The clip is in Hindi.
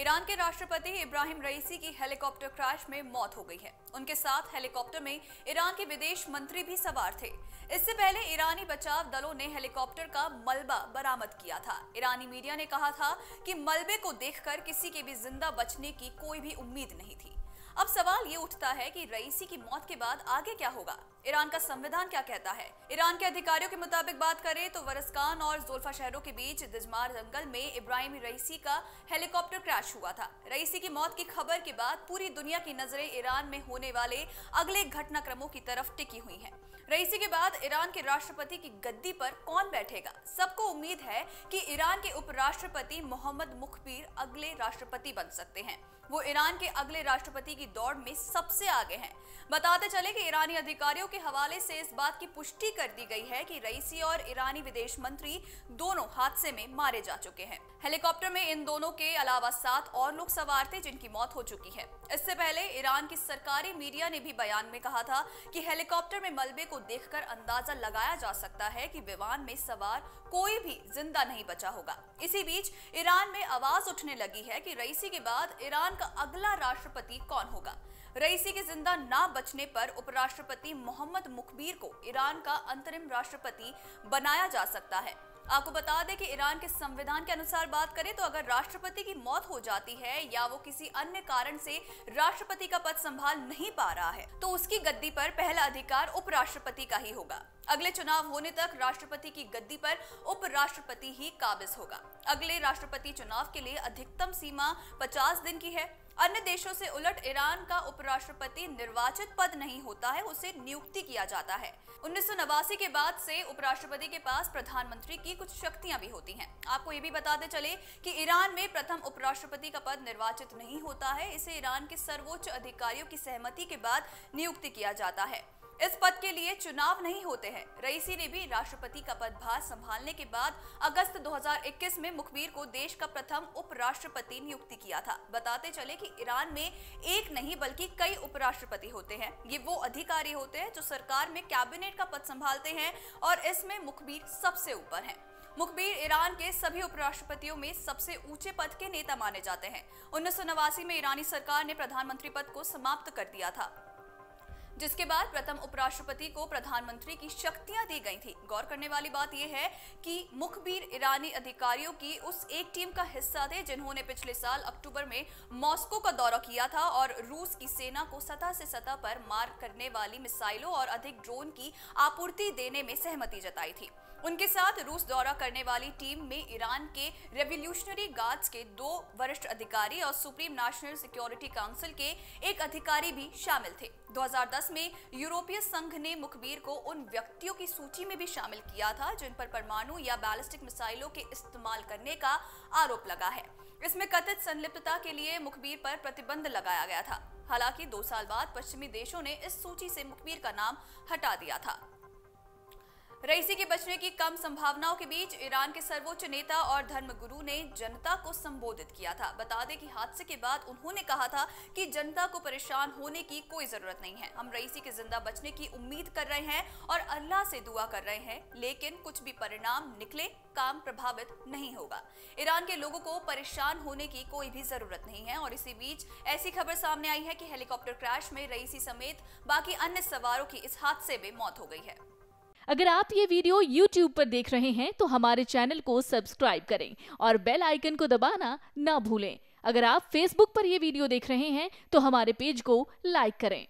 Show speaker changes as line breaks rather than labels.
ईरान के राष्ट्रपति इब्राहिम रईसी की हेलीकॉप्टर क्रैश में मौत हो गई है। उनके साथ हेलीकॉप्टर में ईरान के विदेश मंत्री भी सवार थे। इससे पहले ईरानी बचाव दलों ने हेलीकॉप्टर का मलबा बरामद किया था। ईरानी मीडिया ने कहा था कि मलबे को देखकर किसी के भी जिंदा बचने की कोई भी उम्मीद नहीं थी। अब सवाल ये उठता है कि रईसी की मौत के बाद आगे क्या होगा? ईरान का संविधान क्या कहता है? ईरान के अधिकारियों के मुताबिक बात करें तो वरसकान और जोल्फा शहरों के बीच दिजमार जंगल में इब्राहिम रईसी का हेलीकॉप्टर क्रैश हुआ था। रईसी की मौत की खबर के बाद पूरी दुनिया की नजरें ईरान में होने वाले अगले घटनाक्रमों की तरफ टिकी हुई हैं। रईसी के बाद ईरान के राष्ट्रपति की गद्दी पर कौन बैठेगा? सबको उम्मीद है कि ईरान के उपराष्ट्रपति मोहम्मद मुख्बीर अगले राष्ट्रपति बन सकते हैं। वो ईरान के अगले राष्ट्रपति की दौड़ में सबसे आगे हैं। बताते चले कि ईरानी अधिकारियों के हवाले से इस बात की पुष्टि कर दी गई है कि रईसी और ईरानी विदेश मंत्री दोनों हादसे में मारे जा चुके हैं। हेलीकॉप्टर में इन दोनों के अलावा 7 और लोग सवार थे जिनकी मौत हो चुकी है। इससे पहले ईरान की सरकारी मीडिया ने भी बयान में कहा था कि हेलीकॉप्टर में मलबे को देखकर अंदाजा लगाया जा सकता है कि विमान में सवार कोई भी जिंदा नहीं बचा होगा। इसी बीच ईरान में आवाज उठने लगी है कि रईसी के बाद ईरान का अगला राष्ट्रपति कौन होगा। रईसी के जिंदा ना बचने पर उपराष्ट्रपति मोहम्मद मुख्बीर को ईरान का अंतरिम राष्ट्रपति बनाया जा सकता है। आपको बता दें कि ईरान के संविधान के अनुसार बात करें तो अगर राष्ट्रपति की मौत हो जाती है या वो किसी अन्य कारण से राष्ट्रपति का पद संभाल नहीं पा रहा है तो उसकी गद्दी पर पहला अधिकार उपराष्ट्रपति का ही होगा। अगले चुनाव होने तक राष्ट्रपति की गद्दी पर उपराष्ट्रपति ही काबिज होगा। अगले राष्ट्रपति चुनाव के लिए अधिकतम सीमा 50 दिन की है। अन्य देशों से उलट ईरान का उपराष्ट्रपति निर्वाचित पद नहीं होता है, उसे नियुक्ति किया जाता है। 1989 के बाद से उपराष्ट्रपति के पास प्रधानमंत्री की कुछ शक्तियां भी होती हैं। आपको ये भी बताते चले कि ईरान में प्रथम उपराष्ट्रपति का पद निर्वाचित नहीं होता है, इसे ईरान के सर्वोच्च अधिकारियों की सहमति के बाद नियुक्ति किया जाता है। इस पद के लिए चुनाव नहीं होते हैं। रईसी ने भी राष्ट्रपति का पदभार संभालने के बाद अगस्त 2021 में मुख्बीर को देश का प्रथम उपराष्ट्रपति नियुक्ति किया था। बताते चले कि ईरान में एक नहीं बल्कि कई उपराष्ट्रपति होते हैं। ये वो अधिकारी होते हैं जो सरकार में कैबिनेट का पद संभालते हैं और इसमें मुख्बीर सबसे ऊपर हैं। मुख्बीर ईरान के सभी उपराष्ट्रपतियों में सबसे ऊंचे पद के नेता माने जाते हैं। 1989 में ईरानी सरकार ने प्रधानमंत्री पद को समाप्त कर दिया था, जिसके बाद प्रथम उपराष्ट्रपति को प्रधानमंत्री की शक्तियां दी गई थी। गौर करने वाली बात यह है कि मुख्बीर ईरानी अधिकारियों की उस एक टीम का हिस्सा थे जिन्होंने पिछले साल अक्टूबर में मॉस्को का दौरा किया था और रूस की सेना को सतह से सतह पर मार करने वाली मिसाइलों और अधिक ड्रोन की आपूर्ति देने में सहमति जताई थी। उनके साथ रूस दौरा करने वाली टीम में ईरान के रेवोल्यूशनरी गार्ड्स के 2 वरिष्ठ अधिकारी और सुप्रीम नेशनल सिक्योरिटी काउंसिल के एक अधिकारी भी शामिल थे। 2010 में यूरोपीय संघ ने मुख्बीर को उन व्यक्तियों की सूची में भी शामिल किया था जिन पर परमाणु या बैलिस्टिक मिसाइलों के इस्तेमाल करने का आरोप लगा है। इसमें कथित संलिप्तता के लिए मुख्बीर पर प्रतिबंध लगाया गया था। हालांकि 2 साल बाद पश्चिमी देशों ने इस सूची से मुख्बीर का नाम हटा दिया था। रईसी के बचने की कम संभावनाओं के बीच ईरान के सर्वोच्च नेता और धर्मगुरु ने जनता को संबोधित किया था। बता दें कि हादसे के बाद उन्होंने कहा था कि जनता को परेशान होने की कोई जरूरत नहीं है। हम रईसी के जिंदा बचने की उम्मीद कर रहे हैं और अल्लाह से दुआ कर रहे हैं, लेकिन कुछ भी परिणाम निकले काम प्रभावित नहीं होगा। ईरान के लोगों को परेशान होने की कोई भी जरूरत नहीं है। और इसी बीच ऐसी खबर सामने आई है कि हेलीकॉप्टर क्रैश में रईसी समेत बाकी अन्य सवारों की इस हादसे में मौत हो गई है।
अगर आप ये वीडियो YouTube पर देख रहे हैं तो हमारे चैनल को सब्सक्राइब करें और बेल आइकन को दबाना ना भूलें। अगर आप Facebook पर ये वीडियो देख रहे हैं तो हमारे पेज को लाइक करें।